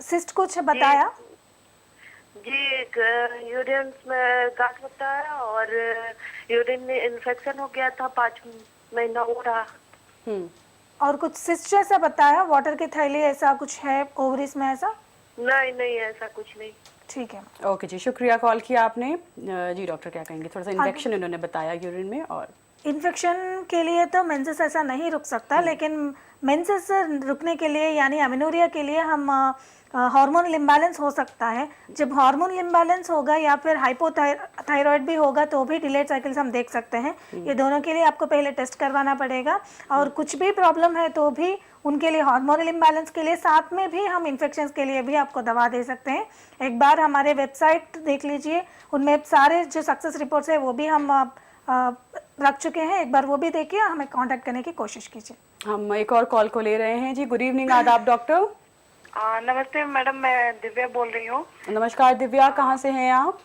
सिस्ट कुछ बताया? जी, यूरिन में गांठ बताया और यूरिन में इन्फेक्शन हो गया था, 5 महीना हो रहा। और कुछ सिस्ट जैसा बताया, वाटर की थैली ऐसा कुछ है ओवरीज में ऐसा? नहीं नहीं, ऐसा कुछ नहीं। ठीक है। ओके जी, शुक्रिया कॉल किया आपने। जी डॉक्टर क्या कहेंगे? थोड़ा सा इन्फेक्शन इन्होंने बताया यूरिन में, और इन्फेक्शन के लिए तो मेंसेस ऐसा नहीं रुक सकता, लेकिन मेंसेस रुकने के लिए यानी अमेनोरिया के लिए हम हार्मोनल इम्बैलेंस हो सकता है। जब हार्मोनल इम्बैलेंस होगा या फिर हाइपोथायराइड भी होगा तो भी डिलेड साइकिल्स हम देख सकते हैं। ये दोनों के लिए आपको पहले टेस्ट करवाना पड़ेगा, और कुछ भी प्रॉब्लम है तो भी उनके लिए हार्मोनल इम्बैलेंस के लिए साथ में भी हम इन्फेक्शंस के लिए भी आपको दवा दे सकते हैं। एक बार हमारे वेबसाइट देख लीजिए, उनमें सारे जो सक्सेस रिपोर्ट्स है वो भी हम रख चुके हैं, एक बार वो भी देखिए, हमें कांटेक्ट करने की कोशिश कीजिए। हम एक और कॉल को ले रहे हैं। जी, गुड इवनिंग, आदाब डॉक्टर। नमस्ते मैडम, मैं दिव्या बोल रही हूँ। नमस्कार दिव्या, कहाँ से हैं आप?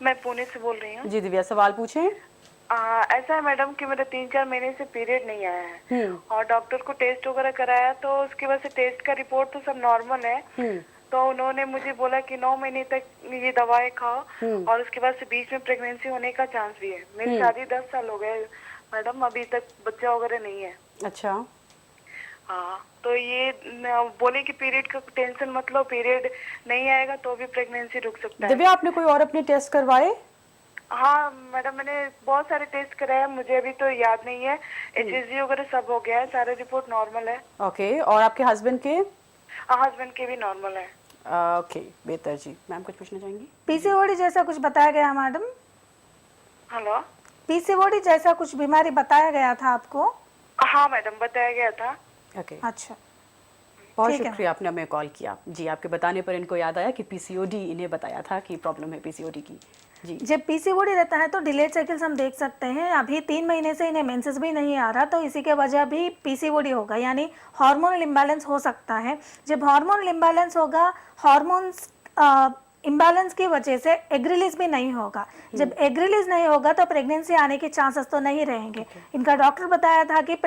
मैं पुणे से बोल रही हूँ। जी दिव्या, सवाल पूछें। ऐसा है मैडम कि मेरा 3-4 महीने से पीरियड नहीं आया है और डॉक्टर को टेस्ट वगैरह कराया तो उसकी वजह से टेस्ट का रिपोर्ट तो सब नॉर्मल है। तो उन्होंने मुझे बोला कि 9 महीने तक ये दवाएं खाओ और उसके बाद से बीच में प्रेगनेंसी होने का चांस भी है। मेरी शादी 10 साल हो गए मैडम, अभी तक बच्चा वगैरह नहीं है। अच्छा, हाँ, तो ये बोले कि पीरियड का टेंशन मत लो, पीरियड नहीं आएगा तो भी प्रेगनेंसी रुक सकता है। दिव्या, आपने कोई और अपने टेस्ट करवाए? हाँ मैडम, मैंने बहुत सारे टेस्ट कराए, मुझे अभी तो याद नहीं है। HSG वगैरह सब हो गया है, सारे रिपोर्ट नॉर्मल है। ओके, और आपके हस्बैंड के? हस्बैंड के भी नॉर्मल है। ओके, बेहतर। जी मैम, कुछ पूछना चाहेंगी? पीसीओडी जैसा कुछ बताया गया मैडम? हेलो, पीसीओडी जैसा कुछ बीमारी बताया गया था आपको? हाँ मैडम, बताया गया था। ओके, अच्छा, बहुत शुक्रिया आपने हमें कॉल किया। जी, आपके बताने पर इनको याद आया कि पीसीओडी इन्हें बताया था कि प्रॉब्लम है पीसीओडी की। जी, जब पीसीओडी रहता है तो डिलेड साइकिल्स हम देख सकते हैं। अभी 3 महीने से इन्हें मेंसेस भी नहीं आ रहा, तो इसी के वजह भी पीसीओडी होगा, यानी हार्मोनल इम्बैलेंस हो सकता है। जब हार्मोनल इम्बैलेंस होगा, हार्मोन्स इम्बैलेंस की वजह से एग रिलीज भी नहीं होगा। जब एग रिलीज नहीं होगा तो प्रेगनेंसी आने के चांसेस तो नहीं रहेंगे। इनका डॉक्टर बताया था कि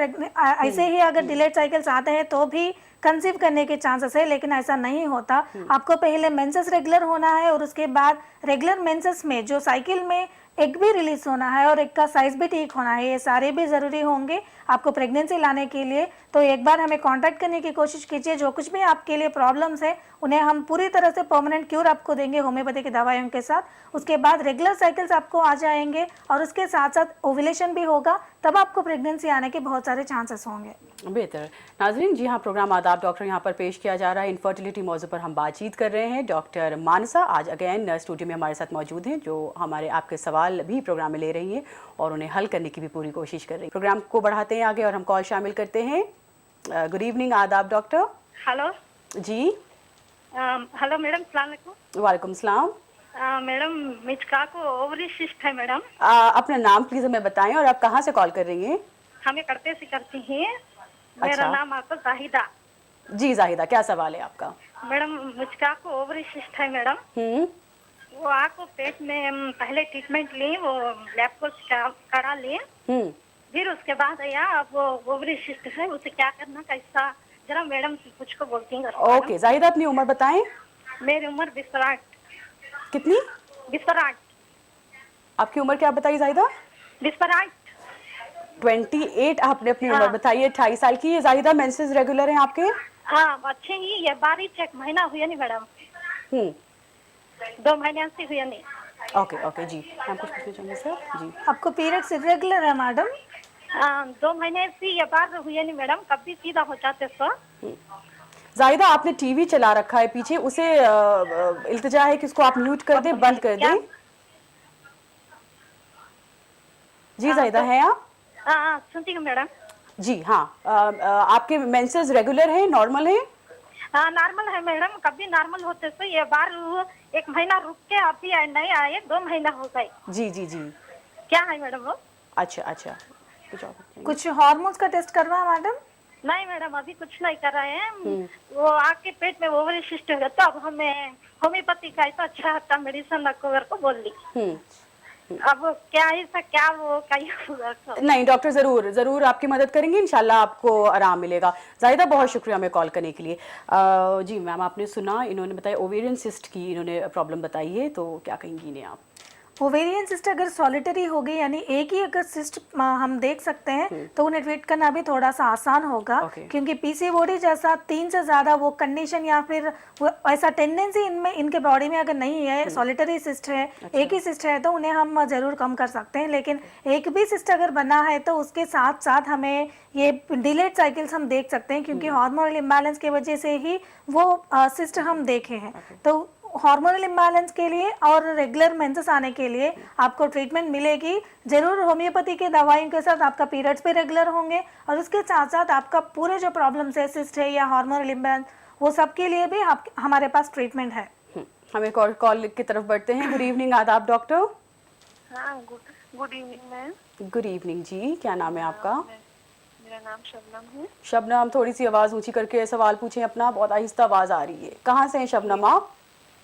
ऐसे ही अगर डिलेड साइकिल्स आते हैं तो भी कंसीव करने के चांसेस है, लेकिन ऐसा नहीं होता। आपको पहले मेंसेस रेगुलर होना है और उसके बाद रेगुलर मेंसेस में जो साइकिल में एग भी रिलीज होना है और एग का साइज भी ठीक होना है, ये सारे भी ज़रूरी होंगे आपको प्रेगनेंसी लाने के लिए। तो एक बार हमें कांटेक्ट करने की कोशिश कीजिए। जो कुछ भी आपके लिए प्रॉब्लम्स है उन्हें हम पूरी तरह से परमानेंट क्योर आपको देंगे होम्योपैथी की दवाइयों के साथ। उसके बाद रेगुलर साइकिल्स आपको आ जाएंगे और उसके साथ साथ ओव्यूलेशन भी होगा, तब आपको प्रेगनेंसी आने के बहुत सारे चांसेस होंगे। बेहतर। नाजरीन, जी हाँ, प्रोग्राम आदाब डॉक्टर यहाँ पर पेश किया जा रहा है। इनफर्टिलिटी मौजू पर हम बातचीत कर रहे हैं। डॉक्टर मानसा आज अगेन स्टूडियो में हमारे साथ मौजूद हैं, जो हमारे आपके सवाल भी प्रोग्राम में ले रही हैं और उन्हें हल करने की भी पूरी कोशिश कर रही हैं। प्रोग्राम को बढ़ाते हैं आगे और हम कॉल शामिल करते हैं। गुड इवनिंग, आदाब डॉक्टर। हेलो जी, हेलो मैडम, अस्सलाम वालेकुम। वालेकुम सलाम। मैडम मिचका को ओवरी सिस्ट है मैडम। अपना नाम प्लीज हमें बताएं और आप कहाँ से कॉल कर रही हैं? हमें करते से करती हैं। मेरा अच्छा। नाम आपका जाहिदा। जी जाहिदा, क्या सवाल है आपका? मैडम मिचका को ओवरी सिस्ट है मैडम। वो आपको पेट में पहले ट्रीटमेंट ली, वो लैब को करा लिए, फिर उसके बाद या अब वो ओवरी सिस्ट है, उसे क्या करना कैसा, जरा मैडम कुछ को बोलती हैं। ओके जाहिदा, अपनी उम्र बताएं। मेरी उम्र 28। कितनी? 28। आपकी उम्र क्या बताई जाहिदा? 28। 28 आपने अपनी उम्र बताई है, 28 साल की। ये जाहिदा, मेंसेस रेगुलर हैं आपके? हाँ अच्छे ही, ये 12 महीना हुआ नहीं मैडम। 2 महीने से हुआ नहीं। ओके ओके जी, हम कुछ पूछना चाहेंगे सर? जी आपको पीरियड्स इरेगुलर है मैडम? 2 महीने से ये बार हुए नहीं मैडम, कभी सीधा हो जाते तो। जाहिदा, आपने टीवी चला रखा है पीछे, उसे इल्तिजा है कि उसको आप म्यूट कर दें, बंद कर दें। जी जाहिदा हैं आप? हाँ सुनती हूँ मैडम। जी हाँ, आपके मेंसेस रेगुलर हैं, नॉर्मल हैं? हाँ नॉर्मल है मैडम, कभी नॉर्मल होते तो ये बार 1 महीना रुक के अभी नहीं आए, 2 महीना हो गए। जी जी जी। क्या है मैडम वो? अच्छा अच्छा, कुछ हार्मोन्स का टेस्ट करवा मैडम? नहीं मैडम, अभी कुछ नहीं कर रहे हैं। वो आपके पेट में ओवरी सिस्ट है, तो अब हमें होम्योपैथी का तो अच्छा था मेडिसिन को बोल ली। अब क्या ऐसा क्या वो क्या? नहीं, डॉक्टर जरूर जरूर आपकी मदद करेंगे, इंशाल्लाह आपको आराम मिलेगा। जाहिदा, बहुत शुक्रिया हमें कॉल करने के लिए। जी मैम, आपने सुना, इन्होंने बताया ओवेरियन सिस्ट की इन्होंने प्रॉब्लम बताई है, तो क्या कहेंगी इन्हें आप? ओवेरियन सिस्ट अगर सॉलिटरी हो गई, यानी एक ही अगर सिस्ट हम देख सकते हैं, तो उन्हें ट्रीट करना भी थोड़ा सा आसान होगा। क्योंकि पीसीओडी जैसा 3 से ज़्यादा वो कंडीशन या फिर वो ऐसा टेंडेंसी इनमें इनके बॉडी में अगर नहीं है, सॉलिटरी सिस्ट है, एक ही सिस्ट है, तो उन्हें हम ज़रूर कम कर सकते हैं। लेकिन एक भी सिस्ट अगर बना है तो उसके साथ साथ हमें ये डिलेड साइकिल्स हम देख सकते हैं, क्योंकि हार्मोनल इम्बैलेंस की वजह से ही वो सिस्ट हम देखे हैं। तो हार्मोनल इम्बैलेंस के लिए और रेगुलर मेंसेस आने के लिए आपको ट्रीटमेंट मिलेगी जरूर। होम्योपैथी के दवाइयों के साथ आपका पीरियड्स भी रेगुलर होंगे, और उसके साथ साथ आपका पूरे जो प्रॉब्लम्स है, सिस्ट है या हार्मोनल इम्बैलेंस, वो सब के लिए भी हमारे पास ट्रीटमेंट है। हम एक और कॉल की तरफ बढ़ते हैं। गुड इवनिंग, आदाब डॉक्टर। हाँ good evening ma'am. Good evening जी, क्या नाम है आपका? मेरा नाम शबनम है। शबनम, थोड़ी सी आवाज़ ऊंची करके सवाल पूछें अपना, बहुत आहिस्ता आवाज़ आ रही है। कहाँ से हैं शबनम आप?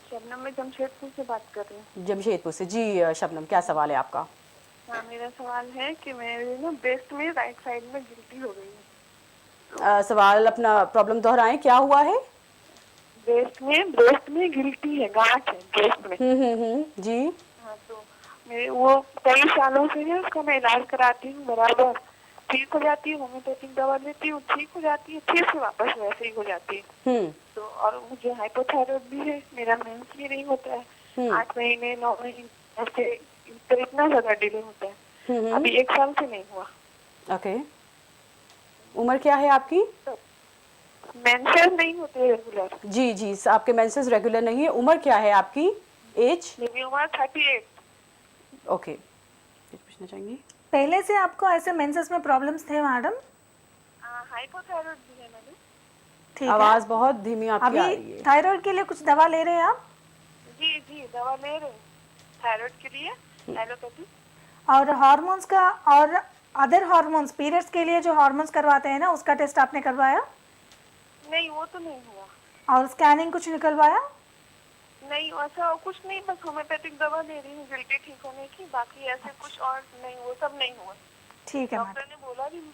शबनम, मैं जमशेदपुर से बात कर रही हूँ। जमशेदपुर से। जी शबनम, क्या सवाल है आपका? हाँ, मेरा सवाल है कि मेरे ना ब्रेस्ट में राइट साइड में गिल्टी हो गई है। सवाल अपना, प्रॉब्लम दोहराएं, क्या हुआ है? ब्रेस्ट में गिल्टी है, गांठ है ब्रेस्ट में। जी हाँ, तो मेरे वो कई सालों से है, उसका मैं इलाज कराती हूँ, बराबर ठीक हो जाती है, होम्योपैथिक दवा लेती हूँ, ठीक हो जाती है, फिर से वापस वैसे ही हो जाती है। तो और मुझे हाइपोथायराइड भी है, मेरा मेंस भी नहीं होता है, 8 महीने 9 महीने ऐसे, तो इतना ज्यादा डिले होता है। अभी 1 साल से नहीं हुआ। ओके, उम्र क्या है आपकी? तो मेंसेस नहीं होते रेगुलर। जी जी, आपके मेंसेस रेगुलर नहीं है। उम्र क्या है आपकी? एज? मेरी उम्र 38। ओके, पूछना चाहेंगी? पहले से आपको ऐसे मेंसेस में प्रॉब्लम्स थे मैडम? हाइपोथायराइड भी है मैंने। ठीक है, आवाज बहुत धीमी आपकी आ रही अभी है। थायराइड के लिए कुछ दवा ले रहे हैं आप? जी दवा ले रहे हैं थायराइड के लिए, एलोपैथी। और हार्मोन्स का और अदर हार्मोन्स, पीरियड्स के लिए जो हार्मोन्स करवाते हैं ना, उसका टेस्ट आपने करवाया? नहीं, वो तो नहीं हुआ। और स्कैनिंग कुछ निकलवाया? नहीं, ऐसा कुछ नहीं, बस होम्योपैथिक दवा ले रही हूँ गिल्टी ठीक होने की, बाकी ऐसे कुछ और नहीं, वो सब नहीं हुआ। ठीक है डॉक्टर ने बोला भी नहीं।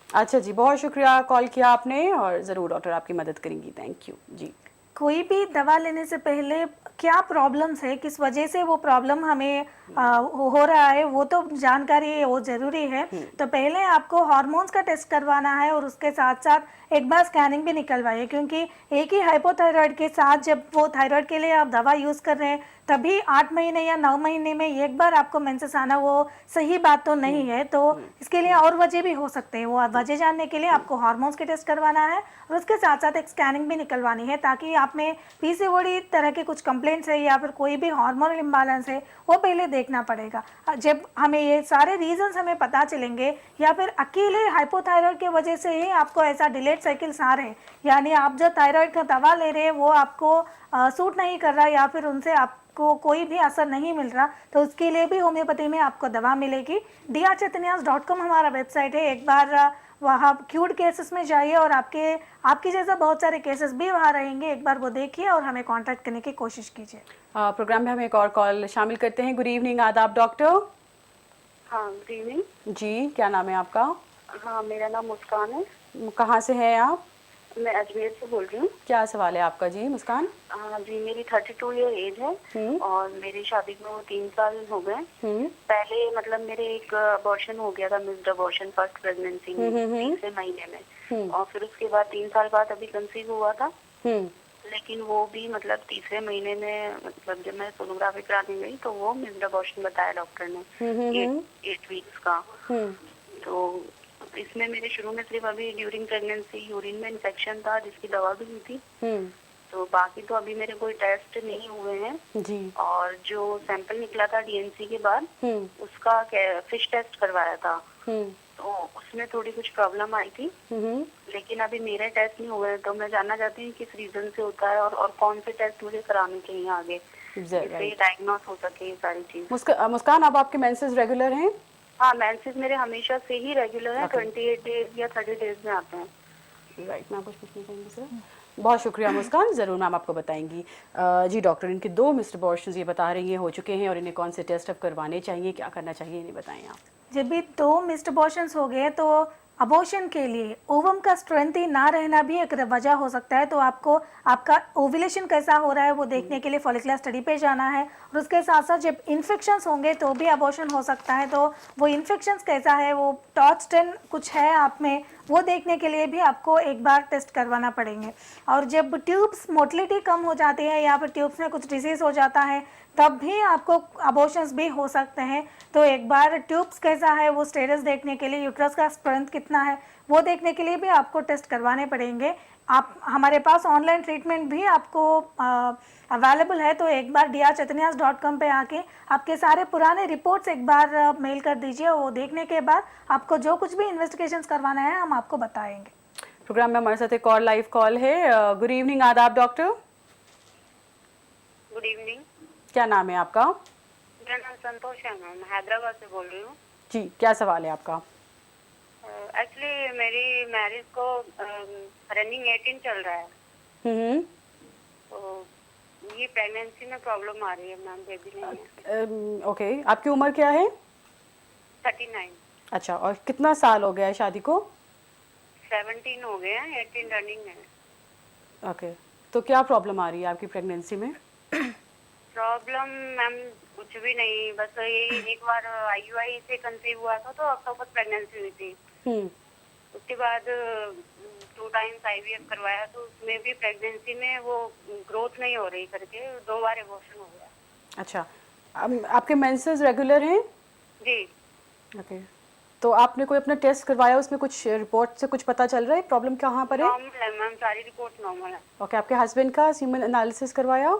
अच्छा जी, बहुत शुक्रिया कॉल किया आपने, और ज़रूर डॉक्टर आपकी मदद करेंगी। थैंक यू जी। कोई भी दवा लेने से पहले क्या प्रॉब्लम्स है, किस वजह से वो प्रॉब्लम हमें हो रहा है, वो तो जानकारी वो ज़रूरी है। तो पहले आपको हार्मोन्स का टेस्ट करवाना है, और उसके साथ साथ एक बार स्कैनिंग भी निकलवाइए, क्योंकि एक ही हाइपोथायराइड के साथ जब वो थायराइड के लिए आप दवा यूज़ कर रहे हैं, तभी 8 महीने या 9 महीने में एक बार आपको मेंसेस आना वो सही बात तो नहीं है। तो इसके लिए और वजह भी हो सकते हैं, वो वजह जानने के लिए आपको हार्मोन्स के टेस्ट करवाना है, और उसके साथ साथ एक स्कैनिंग भी निकलवानी है, ताकि आप में पीसीओडी तरह के कुछ कंप्लेंट्स है या फिर कोई भी हार्मोनल इम्बैलेंस है, वो पहले देखना पड़ेगा। जब हमें ये सारे रीजंस हमें पता चलेंगे, या फिर अकेले हाइपोथायराइड की वजह से ही आपको ऐसा डिलेड साइकिल्स आ रहे हैं, यानी आप जो थायराइड का दवा ले रहे हैं वो आपको सूट नहीं कर रहा, या फिर उनसे आप आपको कोई भी असर नहीं मिल रहा तो उसके लिए भी होम्योपैथी में आपको दवा मिलेगी। drchetanyas.com हमारा वेबसाइट है। एक बार वहाँ क्यूर्ड केसेस में जाइए और आपके जैसा बहुत सारे केसेस भी वहाँ रहेंगे, एक बार वो देखिए और हमें कांटेक्ट करने की कोशिश कीजिए। प्रोग्राम में हम एक और कॉल शामिल करते हैं। गुड इवनिंग, आदाब डॉक्टर। हाँ, गुड इवनिंग। जी, क्या नाम है आपका? हाँ, मेरा नाम मुस्कान है। कहाँ से हैं आप? मैं अजमेर से बोल रही हूँ। क्या सवाल है आपका जी मुस्कान? हाँ जी, मेरी 32 ईयर एज है और मेरी शादी को 3 साल हो गए। पहले मतलब मेरे एक अबॉर्शन हो गया था, मिस्ड अबॉर्शन फर्स्ट प्रेगनेंसी में 3 महीने में, और फिर उसके बाद 3 साल बाद अभी कंसीव हुआ था। लेकिन वो भी मतलब 3 महीने में, मतलब जब मैं सोनोग्राफी कराने गई तो वो मिस्ड अबॉर्शन बताया डॉक्टर ने 8 वीक्स का। तो इसमें मेरे शुरू में सिर्फ अभी ड्यूरिंग प्रेगनेंसी यूरिन में इन्फेक्शन था जिसकी दवा भी ली थी। तो बाकी तो अभी मेरे कोई टेस्ट नहीं हुए हैं जी। और जो सैंपल निकला था डीएनसी के बाद उसका फिश टेस्ट करवाया था, तो उसमें थोड़ी कुछ प्रॉब्लम आई थी। लेकिन अभी मेरे टेस्ट नहीं हुए, तो मैं जानना चाहती हूँ किस रीजन से होता है और कौन से टेस्ट मुझे कराने चाहिए आगे, जिससे डायग्नोस हो सके ये सारी चीज। मुस्कान, अब आपके मेंसेस रेगुलर हैं? हाँ, मेंसेस मेरे हमेशा से ही रेगुलर है। 28 डेज या 30 डेज में आते हैं। राइट, मैं कुछ पूछना चाहूँगी सर? बहुत शुक्रिया मुस्कान, ज़रूर मैम आपको बताएंगी। जी डॉक्टर, इनके 2 मिस्ड अबॉर्शंस ये बता रही हैं हो चुके हैं और इन्हें कौन से टेस्ट अब करवाने चाहिए, क्या करना चाहिए, इन्हें बताएं आप। जब भी 2 मिस्ड अबॉर्शंस हो गए तो अबॉर्शन के लिए ओवम का स्ट्रेंथ ही ना रहना भी एक वजह हो सकता है। तो आपको आपका ओव्यूलेशन कैसा हो रहा है वो देखने के लिए फॉलिकुलर स्टडी पे जाना है, और उसके साथ साथ जब इन्फेक्शंस होंगे तो भी अबॉर्शन हो सकता है। तो वो इन्फेक्शंस कैसा है, वो टॉर्च 10 कुछ है आप में, वो देखने के लिए भी आपको एक बार टेस्ट करवाना पड़ेंगे। और जब ट्यूब्स मोटिलिटी कम हो जाती है या फिर ट्यूब्स में कुछ डिसीज़ हो जाता है तब भी आपको अबॉर्शंस भी हो सकते हैं। तो एक बार ट्यूब्स कैसा है वो स्टेटस देखने के लिए, यूट्रस का स्ट्रेंथ कितना है वो देखने के लिए भी आपको टेस्ट करवाने पड़ेंगे। आप हमारे पास ऑनलाइन ट्रीटमेंट भी आपको अवेलेबल है। तो एक बार drchetanyas.com पे आके आपके सारे पुराने रिपोर्ट्स एक बार मेल कर दीजिए, वो देखने के बाद आपको जो कुछ भी इन्वेस्टिगेशंस करवाना है हम आपको बताएंगे। प्रोग्राम में हमारे साथ एक और लाइव कॉल है। गुड इवनिंग, आदाब डॉक्टर। Good evening. क्या नाम है आपका? मेरा नाम संतोष है मैम, हैदराबाद से बोल रही हूँ। जी, क्या सवाल है आपका? एक्चुअली मेरी मैरिज को रनिंग 18 चल रहा है। तो ये प्रेगनेंसी में प्रॉब्लम आ रही है मैम, बेबी नहीं है। ओके, आपकी उम्र क्या है? 39। अच्छा, और कितना साल हो गया है शादी को? 17 हो गए हैं, 18 रनिंग है। ओके, तो क्या प्रॉब्लम आ रही है आपकी प्रेगनेंसी में? प्रॉब्लम मैम कुछ भी नहीं, बस ये एक बार IUI से कंसीव हुआ था तो अक्टूबर प्रेगनेंसी हुई थी। उसके बाद 2 टाइम्स IVF करवाया तो उसमें भी प्रेगनेंसी में वो ग्रोथ नहीं हो रही करके 2 बार एबॉर्शन हो गया। अच्छा, आपके मेंसेस रेगुलर हैं? जी। ओके, तो आपने कोई अपना टेस्ट करवाया, उसमें कुछ रिपोर्ट से कुछ पता चल रहा है प्रॉब्लम कहाँ पर है? नॉर्मल है मैम, सारी रिपोर्ट नॉर्मल है। ओके, आपके हस्बैंड का सीमन एनालिसिस करवाया?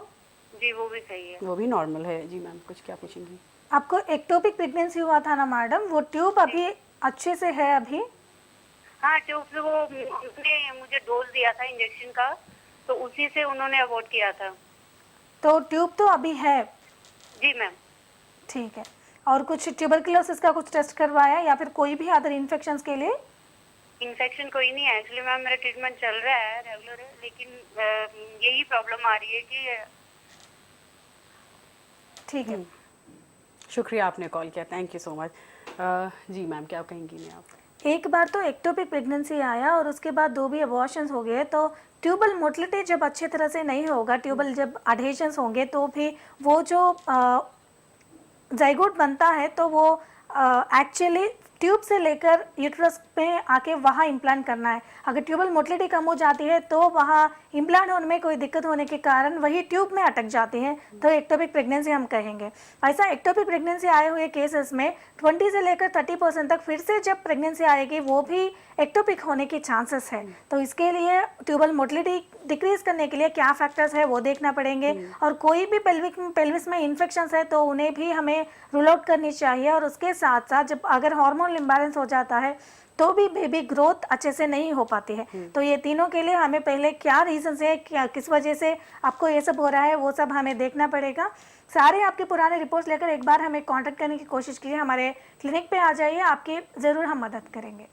जी, वो भी सही है। वो भी नॉर्मल है। जी मैम, कुछ क्या पूछेंगी? आपको एक्टोपिक प्रेगनेंसी हुआ था ना मैडम, वो ट्यूब अभी अच्छे से है अभी? हाँ, ट्यूब वो उसने मुझे डोज दिया था इंजेक्शन का, तो उसी से उन्होंने अवॉइड किया था। तो ट्यूब तो अभी है? जी मैम। ठीक है। और कुछ ट्यूबरकुलोसिस का कुछ टेस्ट करवाया या फिर कोई भी अदर इन्फेक्शंस के लिए? इन्फेक्शन कोई नहीं है एक्चुअली मैम, मेरा ट्रीटमेंट चल रहा है रेगुलर है, लेकिन यही प्रॉब्लम आ रही है कि। ठीक है, शुक्रिया आपने कॉल किया, थैंक यू सो मच। जी मैम, क्या कहेंगी मैं आप? एक बार तो एक्टोपिक प्रेगनेंसी आया और उसके बाद 2 भी अबॉर्शंस हो गए। तो ट्यूबल मोटिलिटी जब अच्छे तरह से नहीं होगा, ट्यूबल जब अडहेशंस होंगे तो भी वो जो जाइगोट बनता है तो वो एक्चुअली ट्यूब से लेकर यूट्रस पे आके वहाँ इम्प्लांट करना है। अगर ट्यूबल मोटिलिटी कम हो जाती है तो वहाँ इम्प्लांट होने में कोई दिक्कत होने के कारण वही ट्यूब में अटक जाती है, तो एक्टोपिक प्रेगनेंसी हम कहेंगे। ऐसा एक्टोपिक प्रेगनेंसी आए हुए केसेस में 20 से लेकर 30% तक फिर से जब प्रेगनेंसी आएगी वो भी एक्टोपिक होने की चांसेस है। तो इसके लिए ट्यूबल मोटिलिटी डिक्रीज करने के लिए क्या फैक्टर्स है वो देखना पड़ेंगे, और कोई भी पेल्विस में इन्फेक्शंस है तो उन्हें भी हमें रूल आउट करनी चाहिए। और उसके साथ साथ जब अगर हार्मोनल इम्बैलेंस हो जाता है तो भी बेबी ग्रोथ अच्छे से नहीं हो पाती है। तो ये तीनों के लिए हमें पहले क्या रीजंस है, क्या किस वजह से आपको ये सब हो रहा है, वो सब हमें देखना पड़ेगा। सारे आपके पुराने रिपोर्ट्स लेकर एक बार हमें कांटेक्ट करने की कोशिश कीजिए, हमारे क्लिनिक पे आ जाइए, आपकी ज़रूर हम मदद करेंगे।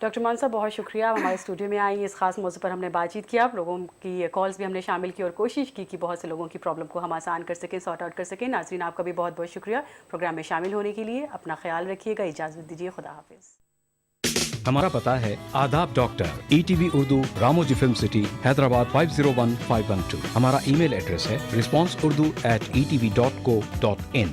डॉक्टर मानसा, बहुत शुक्रिया, आप हमारे स्टूडियो में आई, इस खास मौजू पर हमने बातचीत किया, आप लोगों की कॉल्स भी हमने शामिल की और कोशिश की कि बहुत से लोगों की प्रॉब्लम को हम आसान कर सकें, सॉर्ट आउट कर सकें। नाज़रीन, आपका भी बहुत बहुत शुक्रिया प्रोग्राम में शामिल होने के लिए। अपना ख्याल रखिएगा, इजाज़त दीजिए, खुदा हाफिज़। हमारा पता है आदाब doctor, ETV Urdu, Ramoji film city, Hyderabad 501512। हमारा ईमेल एड्रेस है responseurdu@etv.co.in।